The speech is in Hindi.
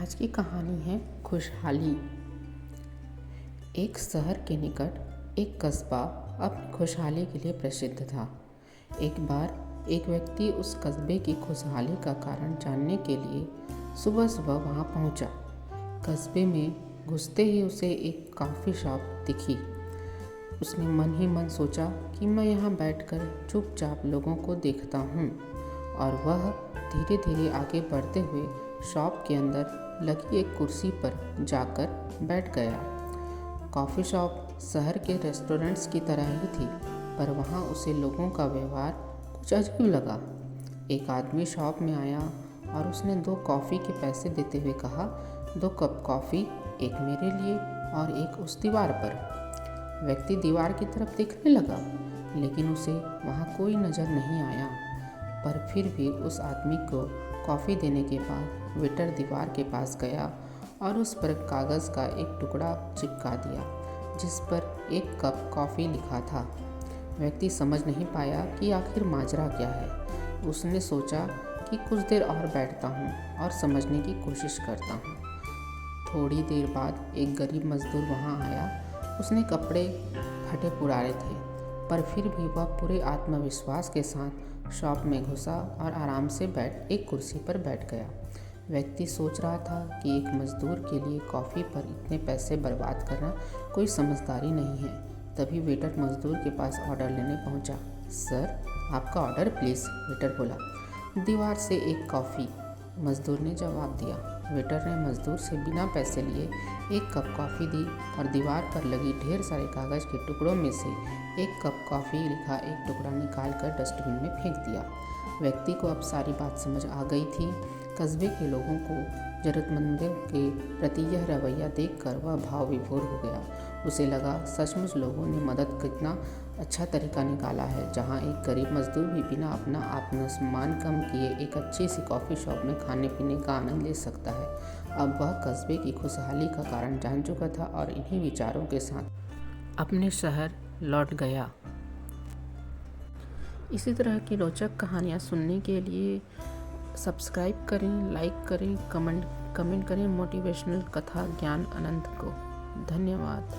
आज की कहानी है खुशहाली। एक शहर के निकट एक कस्बा अपनी खुशहाली के लिए प्रसिद्ध था। एक बार एक व्यक्ति उस कस्बे की खुशहाली का कारण जानने के लिए सुबह सुबह वहां पहुंचा। कस्बे में घुसते ही उसे एक कॉफ़ी शॉप दिखी। उसने मन ही मन सोचा कि मैं यहाँ बैठकर चुपचाप लोगों को देखता हूँ, और वह धीरे धीरे आगे बढ़ते हुए शॉप के अंदर लगी एक कुर्सी पर जाकर बैठ गया। कॉफ़ी शॉप शहर के रेस्टोरेंट्स की तरह ही थी, पर वहाँ उसे लोगों का व्यवहार कुछ अजीब लगा। एक आदमी शॉप में आया और उसने 2 कॉफ़ी के पैसे देते हुए कहा, 2 कप कॉफ़ी, एक मेरे लिए और एक उस दीवार पर। व्यक्ति दीवार की तरफ देखने लगा, लेकिन उसे वहाँ कोई नज़र नहीं आया। पर फिर भी उस आदमी को कॉफ़ी देने के बाद वेटर दीवार के पास गया और उस पर कागज़ का एक टुकड़ा चिपका दिया, जिस पर 1 कप कॉफ़ी लिखा था। व्यक्ति समझ नहीं पाया कि आखिर माजरा क्या है। उसने सोचा कि कुछ देर और बैठता हूँ और समझने की कोशिश करता हूँ। थोड़ी देर बाद एक गरीब मजदूर वहाँ आया। उसने कपड़े फटे पुराने थे, पर फिर भी वह पूरे आत्मविश्वास के साथ शॉप में घुसा और आराम से एक कुर्सी पर बैठ गया। व्यक्ति सोच रहा था कि एक मजदूर के लिए कॉफ़ी पर इतने पैसे बर्बाद करना कोई समझदारी नहीं है। तभी वेटर मजदूर के पास ऑर्डर लेने पहुंचा। सर, आपका ऑर्डर प्लीज़, वेटर बोला। दीवार से 1 कॉफ़ी, मजदूर ने जवाब दिया। वेटर ने मजदूर से बिना पैसे लिए 1 कप कॉफ़ी दी और दीवार पर लगी ढेर सारे कागज़ के टुकड़ों में से 1 कप कॉफ़ी लिखा एक टुकड़ा निकाल कर डस्टबिन में फेंक दिया। व्यक्ति को अब सारी बात समझ आ गई थी। कस्बे के लोगों को ज़रूरतमंदों के प्रति यह रवैया देखकर वह भाव विभोर हो गया। उसे लगा सचमुच लोगों ने मदद कितना अच्छा तरीका निकाला है, जहां एक गरीब मजदूर भी बिना अपना आत्मसम्मान कम किए एक अच्छी सी कॉफ़ी शॉप में खाने पीने का आनंद ले सकता है। अब वह कस्बे की खुशहाली का कारण जान चुका था और इन्हीं विचारों के साथ अपने शहर लौट गया। इसी तरह की रोचक कहानियाँ सुनने के लिए सब्सक्राइब करें, लाइक करें, कमेंट करें मोटिवेशनल कथा ज्ञान अनंत को। धन्यवाद।